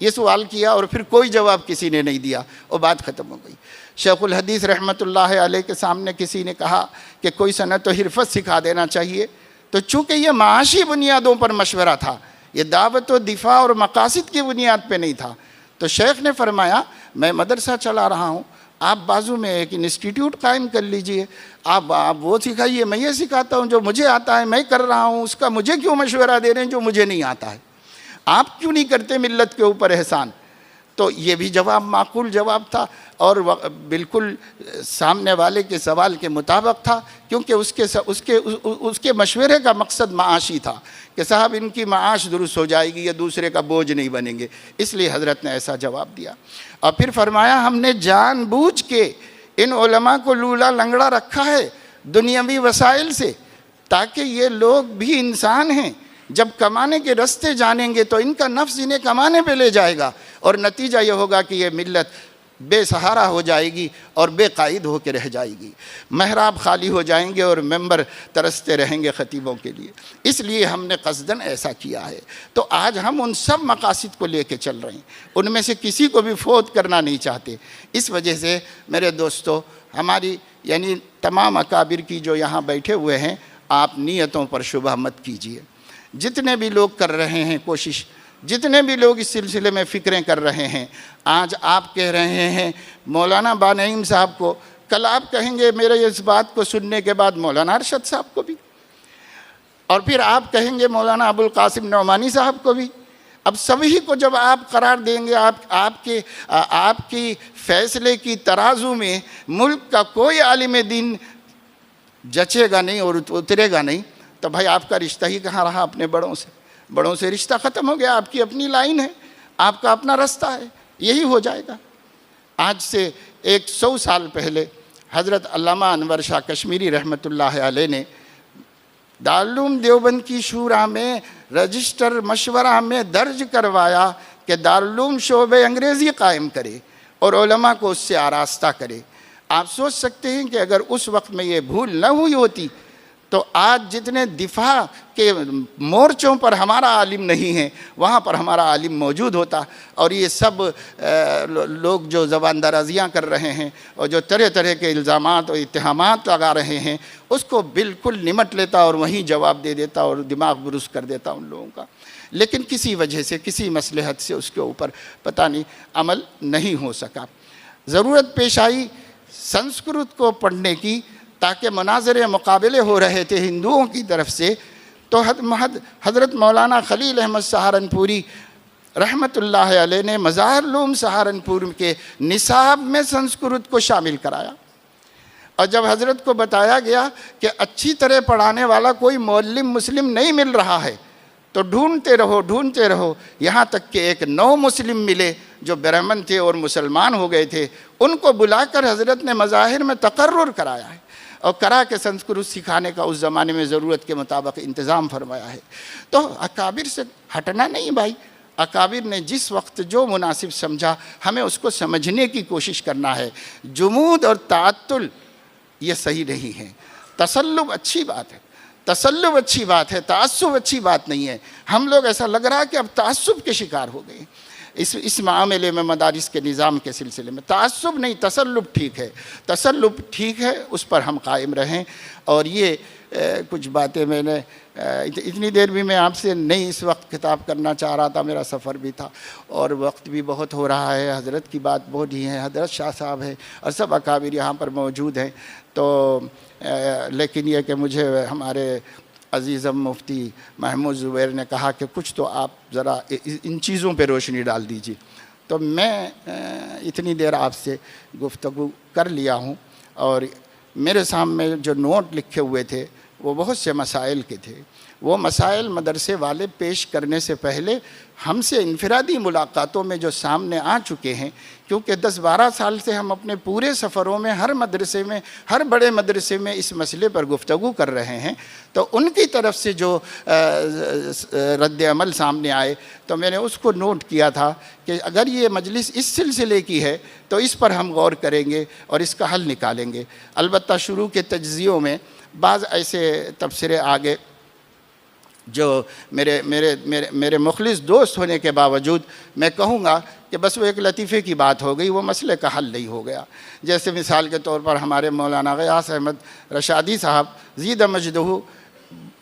یہ سوال کیا اور پھر کوئی جواب کسی نے نہیں دیا، اور بات ختم ہو گئی۔ شیخ الحدیث رحمۃ اللہ علیہ کے سامنے کسی نے کہا کہ کوئی صنعت و حرفت سکھا دینا چاہیے، تو چونکہ یہ معاشی بنیادوں پر مشورہ تھا، یہ دعوت و دفاع اور مقاصد کی بنیاد پہ نہیں تھا، تو شیخ نے فرمایا میں مدرسہ چلا رہا ہوں، آپ بازو میں ایک انسٹیٹیوٹ قائم کر لیجئے، آپ وہ سکھائیے، میں یہ سکھاتا ہوں، جو مجھے آتا ہے میں کر رہا ہوں، اس کا مجھے کیوں مشورہ دے رہے ہیں جو مجھے نہیں آتا ہے؟ آپ کیوں نہیں کرتے ملت کے اوپر احسان؟ تو یہ بھی جواب معقول جواب تھا، اور بالکل سامنے والے کے سوال کے مطابق تھا، کیونکہ اس کے مشورے کا مقصد معاشی تھا کہ صاحب ان کی معاش درست ہو جائے گی، یہ دوسرے کا بوجھ نہیں بنیں گے، اس لیے حضرت نے ایسا جواب دیا۔ اور پھر فرمایا ہم نے جان بوجھ کے ان علماء کو لولا لنگڑا رکھا ہے دنیاوی وسائل سے، تاکہ یہ لوگ بھی انسان ہیں، جب کمانے کے رستے جانیں گے تو ان کا نفس انہیں کمانے پہ لے جائے گا، اور نتیجہ یہ ہوگا کہ یہ ملت بے سہارا ہو جائے گی اور بے قائد ہو کے رہ جائے گی، محراب خالی ہو جائیں گے اور ممبر ترستے رہیں گے خطیبوں کے لیے۔ اس لیے ہم نے قصداً ایسا کیا ہے۔ تو آج ہم ان سب مقاصد کو لے کے چل رہے ہیں، ان میں سے کسی کو بھی فوت کرنا نہیں چاہتے۔ اس وجہ سے میرے دوستو، ہماری یعنی تمام اکابر کی جو یہاں بیٹھے ہوئے ہیں، آپ نیتوں پر شبہ مت کیجیے۔ جتنے بھی لوگ کر رہے ہیں کوشش، جتنے بھی لوگ اس سلسلے میں فکریں کر رہے ہیں، آج آپ کہہ رہے ہیں مولانا بانعیم صاحب کو، کل آپ کہیں گے میرے اس بات کو سننے کے بعد مولانا ارشد صاحب کو بھی، اور پھر آپ کہیں گے مولانا ابوالقاسم نعمانی صاحب کو بھی۔ اب سبھی کو جب آپ قرار دیں گے، آپ کی فیصلے کی ترازو میں ملک کا کوئی عالم دین جچے گا نہیں اور اترے گا نہیں، تو بھائی آپ کا رشتہ ہی کہاں رہا اپنے بڑوں سے؟ بڑوں سے رشتہ ختم ہو گیا، آپ کی اپنی لائن ہے، آپ کا اپنا راستہ ہے، یہی ہو جائے گا۔ آج سے 100 سال پہلے حضرت علامہ انور شاہ کشمیری رحمۃ اللہ علیہ نے دارالعلوم دیوبند کی شورا میں رجسٹر مشورہ میں درج کروایا کہ دارالعلوم شعبہ انگریزی قائم کرے اور علماء کو اس سے آراستہ کرے۔ آپ سوچ سکتے ہیں کہ اگر اس وقت میں یہ بھول نہ ہوئی ہوتی تو آج جتنے دفاع کے مورچوں پر ہمارا عالم نہیں ہے وہاں پر ہمارا عالم موجود ہوتا، اور یہ سب لوگ جو زبان درازیاں کر رہے ہیں اور جو طرح طرح کے الزامات اور اتہامات لگا رہے ہیں اس کو بالکل نمٹ لیتا اور وہیں جواب دے دیتا اور دماغ درست کر دیتا ان لوگوں کا۔ لیکن کسی وجہ سے، کسی مصلحت سے اس کے اوپر پتہ نہیں عمل نہیں ہو سکا۔ ضرورت پیش آئی سنسکرت کو پڑھنے کی، تاکہ مناظرے مقابلے ہو رہے تھے ہندوؤں کی طرف سے، تو حضرت مولانا خلیل احمد سہارنپوری رحمۃ اللہ علیہ نے مظاہر العلوم سہارنپور کے نصاب میں سنسکرت کو شامل کرایا۔ اور جب حضرت کو بتایا گیا کہ اچھی طرح پڑھانے والا کوئی معلم مسلم نہیں مل رہا ہے تو ڈھونڈتے رہو، یہاں تک کہ ایک نو مسلم ملے جو برہمن تھے اور مسلمان ہو گئے تھے، ان کو بلا کر حضرت نے مظاہر میں تقرر کرایا ہے اور کرا کے سنسکرت سکھانے کا اس زمانے میں ضرورت کے مطابق انتظام فرمایا ہے۔ تو اکابر سے ہٹنا نہیں بھائی، اکابر نے جس وقت جو مناسب سمجھا ہمیں اس کو سمجھنے کی کوشش کرنا ہے۔ جمود اور تعطل یہ صحیح نہیں ہے۔ تسلب اچھی بات ہے، تسلب اچھی بات ہے، تعصب اچھی بات نہیں ہے۔ ہم لوگ ایسا لگ رہا ہے کہ اب تعصب کے شکار ہو گئے اس معاملے میں، مدارس کے نظام کے سلسلے میں۔ تعصب نہیں، تسلب ٹھیک ہے، تسلب ٹھیک ہے، اس پر ہم قائم رہیں۔ اور یہ کچھ باتیں میں نے اتنی دیر بھی میں آپ سے نہیں اس وقت خطاب کرنا چاہ رہا تھا، میرا سفر بھی تھا اور وقت بھی بہت ہو رہا ہے، حضرت کی بات بہت ہی ہے، حضرت شاہ صاحب ہیں اور سب اکابر یہاں پر موجود ہیں۔ تو لیکن یہ کہ مجھے ہمارے عزیزم مفتی محمود زبیر نے کہا کہ کچھ تو آپ ذرا ان چیزوں پہ روشنی ڈال دیجیے، تو میں اتنی دیر آپ سے گفتگو کر لیا ہوں۔ اور میرے سامنے جو نوٹ لکھے ہوئے تھے وہ بہت سے مسائل کے تھے۔ وہ مسائل مدرسے والے پیش کرنے سے پہلے ہم سے انفرادی ملاقاتوں میں جو سامنے آ چکے ہیں، کیونکہ 10-12 سال سے ہم اپنے پورے سفروں میں ہر مدرسے میں، ہر بڑے مدرسے میں اس مسئلے پر گفتگو کر رہے ہیں، تو ان کی طرف سے جو رد عمل سامنے آئے تو میں نے اس کو نوٹ کیا تھا کہ اگر یہ مجلس اس سلسلے کی ہے تو اس پر ہم غور کریں گے اور اس کا حل نکالیں گے۔ البتہ شروع کے تجزیوں میں بعض ایسے تبصرے آگے جو میرے مخلص دوست ہونے کے باوجود میں کہوں گا کہ بس وہ ایک لطیفے کی بات ہو گئی، وہ مسئلے کا حل نہیں ہو گیا۔ جیسے مثال کے طور پر ہمارے مولانا غیاث احمد رشادی صاحب زید مجدہ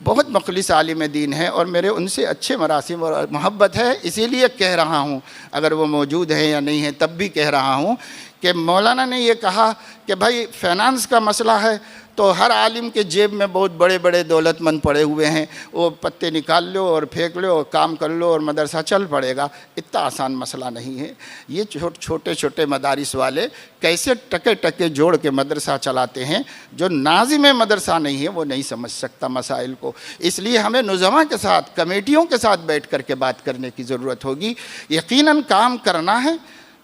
بہت مخلص عالم دین ہیں اور میرے ان سے اچھے مراسم اور محبت ہے، اسی لیے کہہ رہا ہوں، اگر وہ موجود ہیں یا نہیں ہیں تب بھی کہہ رہا ہوں کہ مولانا نے یہ کہا کہ بھائی فائنانس کا مسئلہ ہے تو ہر عالم کے جیب میں بہت بڑے بڑے دولت مند پڑے ہوئے ہیں، وہ پتے نکال لو اور پھینک لو اور کام کر لو اور مدرسہ چل پڑے گا۔ اتنا آسان مسئلہ نہیں ہے۔ یہ چھوٹے چھوٹے مدارس والے کیسے ٹکے ٹکے جوڑ کے مدرسہ چلاتے ہیں، جو ناظم مدرسہ نہیں ہے وہ نہیں سمجھ سکتا مسائل کو۔ اس لیے ہمیں نظماء کے ساتھ، کمیٹیوں کے ساتھ بیٹھ کر کے بات کرنے کی ضرورت ہوگی۔ یقیناً کام کرنا ہے،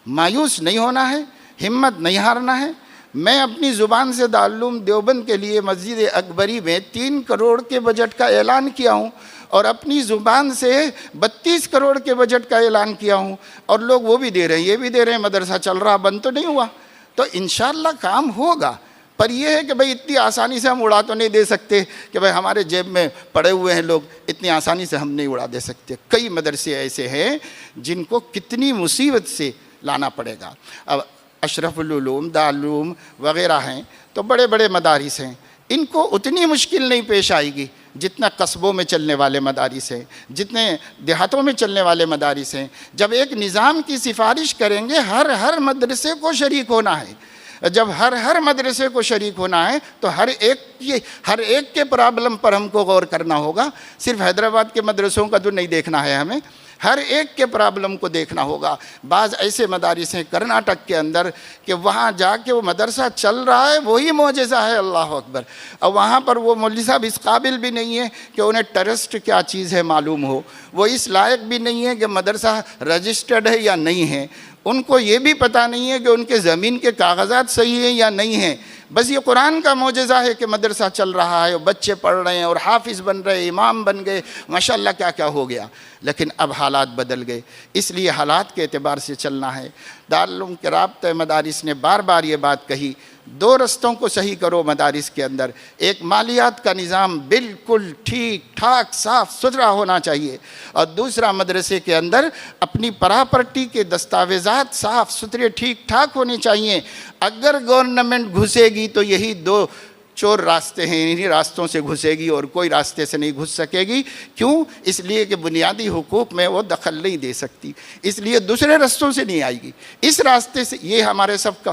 مایوس نہیں ہونا ہے، ہمت نہیں ہارنا ہے۔ میں اپنی زبان سے دارالعلوم دیوبند کے لیے مسجد اکبری میں 3 کروڑ کے بجٹ کا اعلان کیا ہوں اور اپنی زبان سے 32 کروڑ کے بجٹ کا اعلان کیا ہوں، اور لوگ وہ بھی دے رہے ہیں، یہ بھی دے رہے ہیں، مدرسہ چل رہا، بند تو نہیں ہوا۔ تو انشاءاللہ کام ہوگا، پر یہ ہے کہ بھئی اتنی آسانی سے ہم اڑا تو نہیں دے سکتے کہ بھئی ہمارے جیب میں پڑے ہوئے ہیں لوگ، اتنی آسانی سے ہم نہیں اڑا دے سکتے۔ کئی مدرسے ایسے ہیں جن کو کتنی مصیبت سے لانا پڑے گا۔ اب اشرف العلوم، دارالعلوم وغیرہ ہیں تو بڑے بڑے مدارس ہیں، ان کو اتنی مشکل نہیں پیش آئے گی جتنا قصبوں میں چلنے والے مدارس ہیں، جتنے دیہاتوں میں چلنے والے مدارس ہیں۔ جب ایک نظام کی سفارش کریں گے ہر مدرسے کو شریک ہونا ہے، جب ہر مدرسے کو شریک ہونا ہے تو ہر ایک کے پرابلم پر ہم کو غور کرنا ہوگا۔ صرف حیدرآباد کے مدرسوں کا تو نہیں دیکھنا ہے ہمیں، ہر ایک کے پرابلم کو دیکھنا ہوگا۔ بعض ایسے مدارس ہیں کرناٹک کے اندر کہ وہاں جا کے وہ مدرسہ چل رہا ہے، وہی معجزہ ہے، اللہ اکبر۔ اور وہاں پر وہ مولوی صاحب اس قابل بھی نہیں ہے کہ انہیں ٹرسٹ کیا چیز ہے معلوم ہو، وہ اس لائق بھی نہیں ہے کہ مدرسہ رجسٹرڈ ہے یا نہیں ہے، ان کو یہ بھی پتہ نہیں ہے کہ ان کے زمین کے کاغذات صحیح ہیں یا نہیں ہیں۔ بس یہ قرآن کا معجزہ ہے کہ مدرسہ چل رہا ہے، بچے پڑھ رہے ہیں اور حافظ بن رہے ہیں، امام بن گئے، ماشاءاللہ کیا کیا ہو گیا۔ لیکن اب حالات بدل گئے، اس لیے حالات کے اعتبار سے چلنا ہے۔ دارالعلوم کے رابطہ مدارس نے بار بار یہ بات کہی، دو رستوں کو صحیح کرو مدارس کے اندر۔ ایک مالیات کا نظام بالکل ٹھیک ٹھاک صاف ستھرا ہونا چاہیے، اور دوسرا مدرسے کے اندر اپنی پراپرٹی کے دستاویزات صاف ستھرے ٹھیک ٹھاک ہونے چاہیے۔ اگر گورنمنٹ گھسے گی تو یہی دو چور راستے ہیں، انہی راستوں سے گھسے گی اور کوئی راستے سے نہیں گھس سکے گی۔ کیوں؟ اس لیے کہ بنیادی حقوق میں وہ دخل نہیں دے سکتی، اس لیے دوسرے راستوں سے نہیں آئے گی، اس راستے سے۔ یہ ہمارے سب کا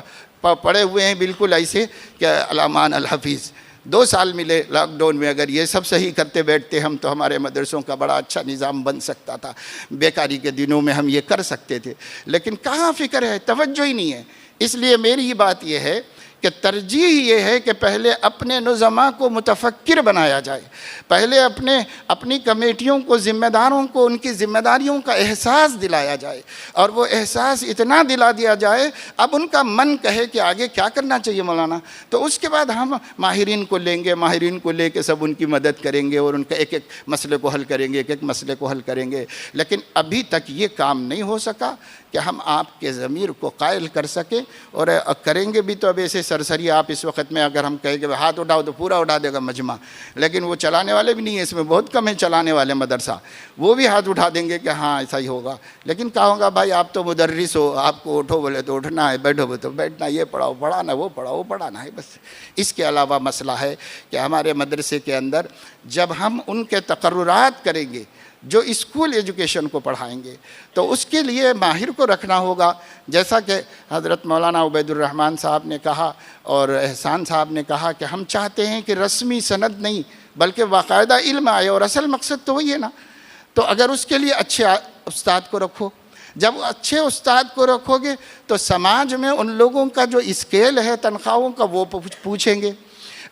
پڑے ہوئے ہیں بالکل ایسے کہ علامان الحفیظ 2 سال ملے لاک ڈاؤن میں، اگر یہ سب صحیح کرتے بیٹھتے ہم تو ہمارے مدرسوں کا بڑا اچھا نظام بن سکتا تھا، بیکاری کے دنوں میں ہم یہ کر سکتے تھے، لیکن کہاں فکر ہے، توجہ ہی نہیں ہے۔ اس لیے میری بات یہ ہے کہ ترجیح یہ ہے کہ پہلے اپنے نظماء کو متفکر بنایا جائے، پہلے اپنی کمیٹیوں کو، ذمہ داروں کو ان کی ذمہ داریوں کا احساس دلایا جائے، اور وہ احساس اتنا دلا دیا جائے اب ان کا من کہے کہ آگے کیا کرنا چاہیے مولانا، تو اس کے بعد ہم ماہرین کو لیں گے، ماہرین کو لے کے سب ان کی مدد کریں گے اور ان کا ایک ایک مسئلے کو حل کریں گے، ایک ایک مسئلے کو حل کریں گے۔ لیکن ابھی تک یہ کام نہیں ہو سکا کہ ہم آپ کے ضمیر کو قائل کر سکیں، اور کریں گے بھی تو اب ایسے سرسری آپ اس وقت میں اگر ہم کہیں کہ ہاتھ اٹھاؤ تو پورا اٹھا دے گا مجمع، لیکن وہ چلانے والے بھی نہیں ہیں، اس میں بہت کم ہیں چلانے والے مدرسہ، وہ بھی ہاتھ اٹھا دیں گے کہ ہاں ایسا ہی ہوگا۔ لیکن کہا ہوگا بھائی آپ تو مدرس ہو، آپ کو اٹھو بولے تو اٹھنا ہے، بیٹھو بولے تو بیٹھنا، یہ پڑھاؤ پڑھانا، وہ پڑھاؤ پڑھانا ہے، بس۔ اس کے علاوہ مسئلہ ہے کہ ہمارے مدرسے کے اندر جب ہم ان کے تقررات کریں گے جو اسکول ایجوکیشن کو پڑھائیں گے تو اس کے لیے ماہر کو رکھنا ہوگا، جیسا کہ حضرت مولانا عبید الرحمن صاحب نے کہا اور احسان صاحب نے کہا کہ ہم چاہتے ہیں کہ رسمی سند نہیں بلکہ باقاعدہ علم آئے، اور اصل مقصد تو وہی ہے نا۔ تو اگر اس کے لیے اچھے استاد کو رکھو، جب اچھے استاد کو رکھو گے تو سماج میں ان لوگوں کا جو اسکیل ہے تنخواہوں کا وہ پوچھیں گے۔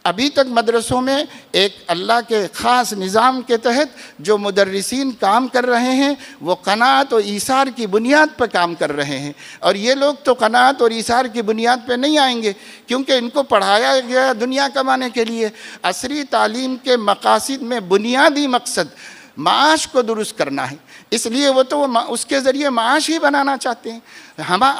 ابھی تک مدرسوں میں ایک اللہ کے خاص نظام کے تحت جو مدرسین کام کر رہے ہیں وہ قناعت و ایثار کی بنیاد پر کام کر رہے ہیں، اور یہ لوگ تو قناعت اور ایثار کی بنیاد پہ نہیں آئیں گے، کیونکہ ان کو پڑھایا گیا دنیا کمانے کے لیے۔ عصری تعلیم کے مقاصد میں بنیادی مقصد معاش کو درست کرنا ہے، اس لیے وہ تو اس کے ذریعے معاش ہی بنانا چاہتے ہیں۔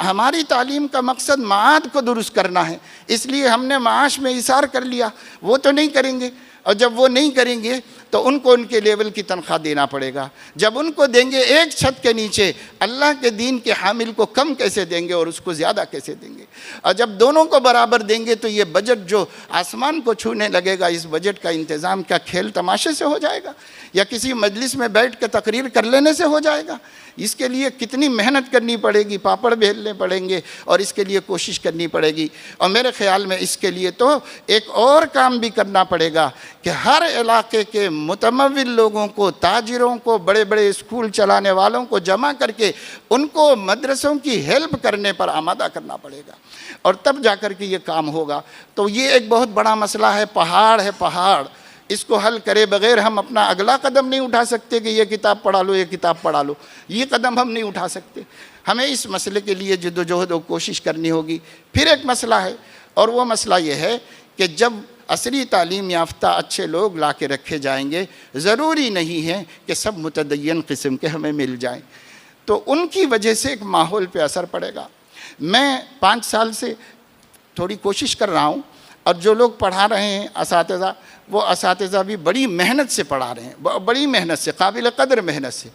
ہماری تعلیم کا مقصد معاد کو درست کرنا ہے، اس لیے ہم نے معاش میں اثار کر لیا، وہ تو نہیں کریں گے، اور جب وہ نہیں کریں گے تو ان کو ان کے لیول کی تنخواہ دینا پڑے گا۔ جب ان کو دیں گے ایک چھت کے نیچے، اللہ کے دین کے حامل کو کم کیسے دیں گے اور اس کو زیادہ کیسے دیں گے؟ اور جب دونوں کو برابر دیں گے تو یہ بجٹ جو آسمان کو چھونے لگے گا، اس بجٹ کا انتظام کیا کھیل تماشے سے ہو جائے گا یا کسی مجلس میں بیٹھ کے تقریر کر لینے سے ہو جائے گا؟ اس کے لیے کتنی محنت کرنی پڑے گی، پاپڑ بیلنے پڑیں گے اور اس کے لیے کوشش کرنی پڑے گی۔ اور میرے خیال میں اس کے لیے تو ایک اور کام بھی کرنا پڑے گا کہ ہر علاقے کے متمول لوگوں کو، تاجروں کو، بڑے بڑے اسکول چلانے والوں کو جمع کر کے ان کو مدرسوں کی ہیلپ کرنے پر آمادہ کرنا پڑے گا، اور تب جا کر کے یہ کام ہوگا۔ تو یہ ایک بہت بڑا مسئلہ ہے، پہاڑ ہے، پہاڑ، اس کو حل کرے بغیر ہم اپنا اگلا قدم نہیں اٹھا سکتے کہ یہ کتاب پڑھا لو، یہ کتاب پڑھا لو، یہ قدم ہم نہیں اٹھا سکتے۔ ہمیں اس مسئلے کے لیے جد و جہد و کوشش کرنی ہوگی۔ پھر ایک مسئلہ ہے، اور وہ مسئلہ یہ ہے کہ جب عصری تعلیم یافتہ اچھے لوگ لا کے رکھے جائیں گے، ضروری نہیں ہے کہ سب متدین قسم کے ہمیں مل جائیں، تو ان کی وجہ سے ایک ماحول پہ اثر پڑے گا۔ میں 5 سال سے تھوڑی کوشش کر رہا ہوں، اور جو لوگ پڑھا رہے ہیں اساتذہ، وہ اساتذہ بھی بڑی محنت سے پڑھا رہے ہیں، بڑی محنت سے، قابل قدر محنت سے،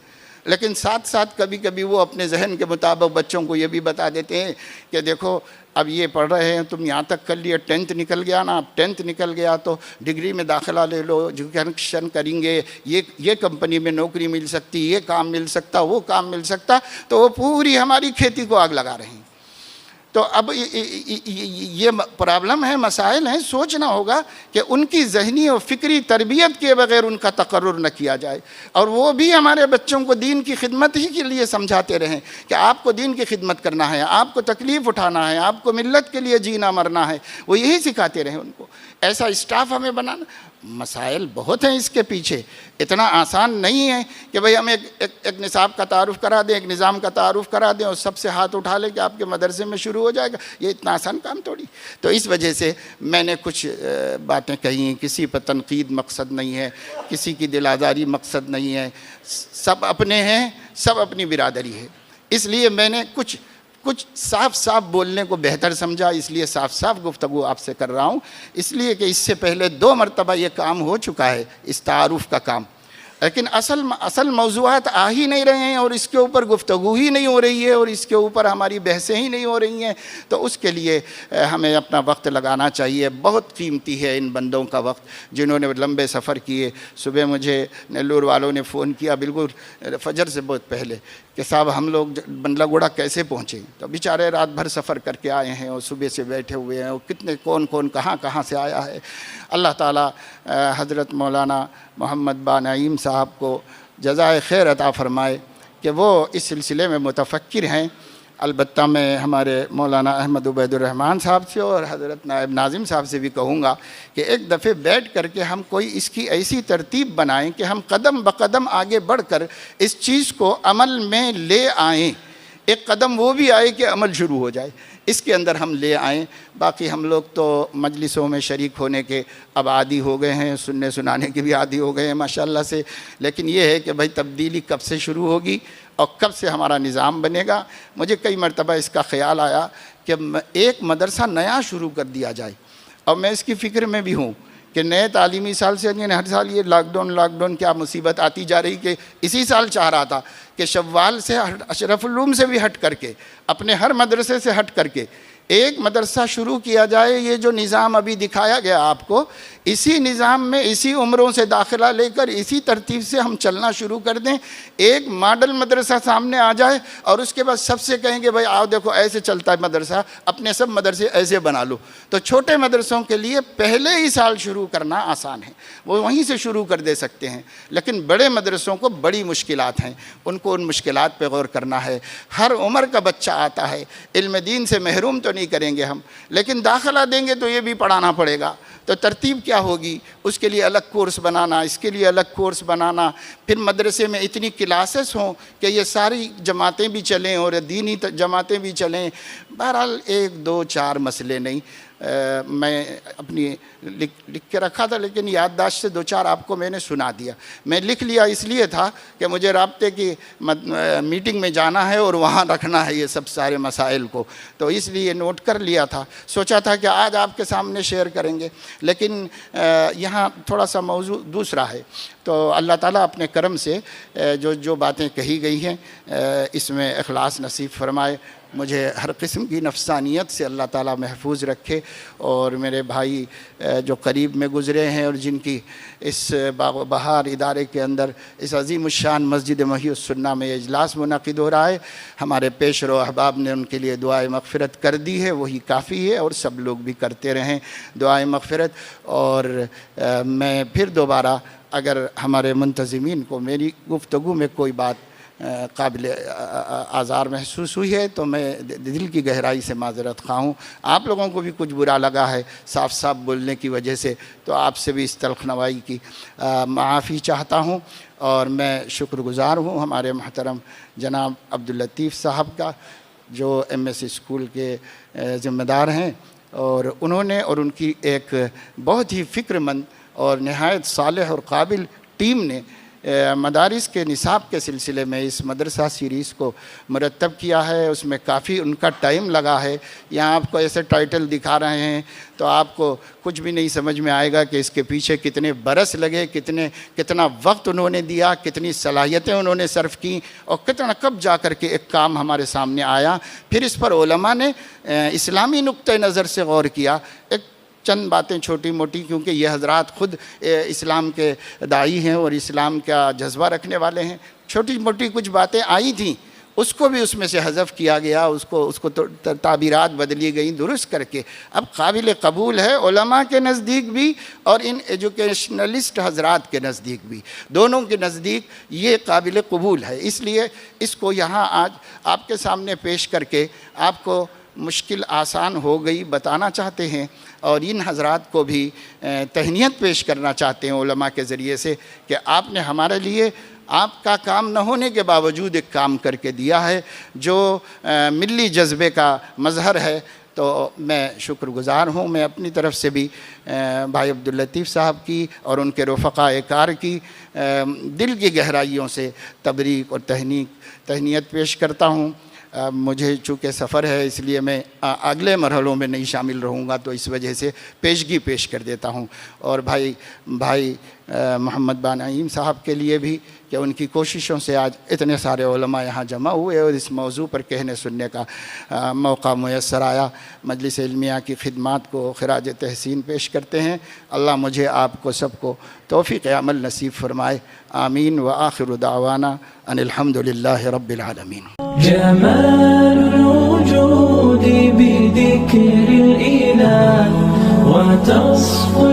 لیکن ساتھ ساتھ کبھی کبھی وہ اپنے ذہن کے مطابق بچوں کو یہ بھی بتا دیتے ہیں کہ دیکھو اب یہ پڑھ رہے ہیں، تم یہاں تک کر لیے، 10th نکل گیا نا، اب 10th نکل گیا تو ڈگری میں داخلہ لے لو، ایجوکیشن کریں گے، یہ کمپنی میں نوکری مل سکتی، یہ کام مل سکتا، وہ کام مل سکتا، تو وہ پوری ہماری کھیتی کو آگ لگا رہے ہیں۔ تو اب یہ پرابلم ہے، مسائل ہیں، سوچنا ہوگا کہ ان کی ذہنی اور فکری تربیت کے بغیر ان کا تقرر نہ کیا جائے، اور وہ بھی ہمارے بچوں کو دین کی خدمت ہی کے لیے سمجھاتے رہیں کہ آپ کو دین کی خدمت کرنا ہے، آپ کو تکلیف اٹھانا ہے، آپ کو ملت کے لیے جینا مرنا ہے، وہ یہی سکھاتے رہیں ان کو۔ ایسا اسٹاف ہمیں بنانا، مسائل بہت ہیں اس کے پیچھے، اتنا آسان نہیں ہے کہ بھئی ہم ایک نصاب کا تعارف کرا دیں، ایک نظام کا تعارف کرا دیں اور سب سے ہاتھ اٹھا لیں کہ آپ کے مدرسے میں شروع ہو جائے گا، یہ اتنا آسان کام تھوڑی۔ تو اس وجہ سے میں نے کچھ باتیں کہی ہیں، کسی پر تنقید مقصد نہیں ہے، کسی کی دل آزاری مقصد نہیں ہے، سب اپنے ہیں، سب اپنی برادری ہے، اس لیے میں نے کچھ صاف صاف بولنے کو بہتر سمجھا، اس لیے صاف صاف گفتگو آپ سے کر رہا ہوں، اس لیے کہ اس سے پہلے 2 مرتبہ یہ کام ہو چکا ہے، اس تعارف کا کام، لیکن اصل موضوعات آ ہی نہیں رہے ہیں اور اس کے اوپر گفتگو ہی نہیں ہو رہی ہے اور اس کے اوپر ہماری بحثیں ہی نہیں ہو رہی ہیں، تو اس کے لیے ہمیں اپنا وقت لگانا چاہیے۔ بہت قیمتی ہے ان بندوں کا وقت جنہوں نے لمبے سفر کیے۔ صبح مجھے نیلور والوں نے فون کیا بالکل فجر سے بہت پہلے کہ صاحب ہم لوگ بندلہ گوڑا کیسے پہنچے، تو بیچارے رات بھر سفر کر کے آئے ہیں اور صبح سے بیٹھے ہوئے ہیں، اور کتنے کون کہاں سے آیا ہے۔ اللہ تعالیٰ حضرت مولانا محمد با نعیم صاحب کو جزائے خیر عطا فرمائے کہ وہ اس سلسلے میں متفکر ہیں۔ البتہ میں ہمارے مولانا احمد عبید الرحمن صاحب سے اور حضرت نائب ناظم صاحب سے بھی کہوں گا کہ ایک دفعہ بیٹھ کر کے ہم کوئی اس کی ایسی ترتیب بنائیں کہ ہم قدم بقدم آگے بڑھ کر اس چیز کو عمل میں لے آئیں، ایک قدم وہ بھی آئے کہ عمل شروع ہو جائے، اس کے اندر ہم لے آئیں۔ باقی ہم لوگ تو مجلسوں میں شریک ہونے کے اب عادی ہو گئے ہیں، سننے سنانے کے بھی عادی ہو گئے ہیں ماشاءاللہ سے، لیکن یہ ہے کہ بھائی تبدیلی کب سے شروع ہوگی اور کب سے ہمارا نظام بنے گا۔ مجھے کئی مرتبہ اس کا خیال آیا کہ ایک مدرسہ نیا شروع کر دیا جائے، اور میں اس کی فکر میں بھی ہوں کہ نئے تعلیمی سال سے ہر سال یہ لاک ڈاؤن کیا مصیبت آتی جا رہی کہ اسی سال چاہ رہا تھا کہ شوال سے اشرف العلوم سے بھی ہٹ کر کے، اپنے ہر مدرسے سے ہٹ کر کے ایک مدرسہ شروع کیا جائے۔ یہ جو نظام ابھی دکھایا گیا آپ کو، اسی نظام میں اسی عمروں سے داخلہ لے کر اسی ترتیب سے ہم چلنا شروع کر دیں، ایک ماڈل مدرسہ سامنے آ جائے اور اس کے بعد سب سے کہیں کہ بھائی آؤ دیکھو ایسے چلتا ہے مدرسہ، اپنے سب مدرسے ایسے بنا لو۔ تو چھوٹے مدرسوں کے لیے پہلے ہی سال شروع کرنا آسان ہے، وہ وہیں سے شروع کر دے سکتے ہیں، لیکن بڑے مدرسوں کو بڑی مشکلات ہیں، ان کو ان مشکلات پہ غور کرنا ہے۔ ہر عمر کا بچہ آتا ہے، علم دین سے محروم تو نہیں کریں گے ہم، لیکن داخلہ دیں گے تو یہ بھی پڑھانا پڑے گا، تو ترتیب کیا ہوگی؟ اس کے لیے الگ کورس بنانا، اس کے لیے الگ کورس بنانا، پھر مدرسے میں اتنی کلاسز ہوں کہ یہ ساری جماعتیں بھی چلیں اور دینی جماعتیں بھی چلیں۔ بہرحال 1 2 4 مسئلے نہیں، میں اپنی لکھ کے رکھا تھا، لیکن یادداشت سے 2 4 آپ کو میں نے سنا دیا۔ میں لکھ لیا اس لیے تھا کہ مجھے رابطے کی میٹنگ میں جانا ہے اور وہاں رکھنا ہے یہ سب سارے مسائل کو، تو اس لیے نوٹ کر لیا تھا، سوچا تھا کہ آج آپ کے سامنے شیئر کریں گے، لیکن یہاں تھوڑا سا موضوع دوسرا ہے۔ تو اللہ تعالیٰ اپنے کرم سے جو باتیں کہی گئی ہیں اس میں اخلاص نصیب فرمائے، مجھے ہر قسم کی نفسانیت سے اللہ تعالیٰ محفوظ رکھے، اور میرے بھائی جو قریب میں گزرے ہیں اور جن کی اس باغ و بہار ادارے کے اندر اس عظیم الشان مسجد محی السنہ میں اجلاس منعقد ہو رہا ہے، ہمارے پیش رو احباب نے ان کے لیے دعائے مغفرت کر دی ہے، وہی کافی ہے، اور سب لوگ بھی کرتے رہیں دعائے مغفرت۔ اور میں پھر دوبارہ اگر ہمارے منتظمین کو میری گفتگو میں کوئی بات قابل آزار محسوس ہوئی ہے تو میں دل کی گہرائی سے معذرت خواہ ہوں۔ آپ لوگوں کو بھی کچھ برا لگا ہے صاف صاف بولنے کی وجہ سے، تو آپ سے بھی اس تلخ نوائی کی معافی چاہتا ہوں، اور میں شکر گزار ہوں ہمارے محترم جناب عبداللطیف صاحب کا، جو MS اسکول کے ذمہ دار ہیں، اور انہوں نے اور ان کی ایک بہت ہی فکر مند اور نہایت صالح اور قابل ٹیم نے مدارس کے نصاب کے سلسلے میں اس مدرسہ سیریز کو مرتب کیا ہے۔ اس میں کافی ان کا ٹائم لگا ہے، یہاں آپ کو ایسے ٹائٹل دکھا رہے ہیں تو آپ کو کچھ بھی نہیں سمجھ میں آئے گا کہ اس کے پیچھے کتنے برس لگے، کتنا وقت انہوں نے دیا، کتنی صلاحیتیں انہوں نے صرف کی، اور کتنا کب جا کر کے ایک کام ہمارے سامنے آیا۔ پھر اس پر علماء نے اسلامی نقطہ نظر سے غور کیا، ایک چند باتیں چھوٹی موٹی، کیونکہ یہ حضرات خود اسلام کے داعی ہیں اور اسلام کا جذبہ رکھنے والے ہیں، چھوٹی موٹی کچھ باتیں آئی تھیں، اس کو بھی اس میں سے حذف کیا گیا، اس کو تعبیرات بدلی گئیں درست کر کے اب قابل قبول ہے علماء کے نزدیک بھی اور ان ایجوکیشنلسٹ حضرات کے نزدیک بھی، دونوں کے نزدیک یہ قابل قبول ہے۔ اس لیے اس کو یہاں آج آپ کے سامنے پیش کر کے آپ کو مشکل آسان ہو گئی بتانا چاہتے ہیں، اور ان حضرات کو بھی تہنیت پیش کرنا چاہتے ہیں علماء کے ذریعے سے کہ آپ نے ہمارے لیے آپ کا کام نہ ہونے کے باوجود ایک کام کر کے دیا ہے جو ملی جذبے کا مظہر ہے۔ تو میں شکر گزار ہوں، میں اپنی طرف سے بھی بھائی عبداللطیف صاحب کی اور ان کے رفقاء کار کی دل کی گہرائیوں سے تبریک اور تہنیت پیش کرتا ہوں۔ مجھے چونکہ سفر ہے اس لیے میں اگلے مرحلوں میں نہیں شامل رہوں گا، تو اس وجہ سے پیشگی پیش کر دیتا ہوں۔ اور بھائی محمد بانعیم صاحب کے لیے بھی کہ ان کی کوششوں سے آج اتنے سارے علماء یہاں جمع ہوئے اور اس موضوع پر کہنے سننے کا موقع میسر آیا، مجلس علمیہ کی خدمات کو خراج تحسین پیش کرتے ہیں۔ اللہ مجھے آپ کو سب کو توفیق عمل نصیب فرمائے، آمین۔ وآخر دعوانا ان الحمدللہ رب العالمین۔ جمال الوجود بذكر الإله وتصفو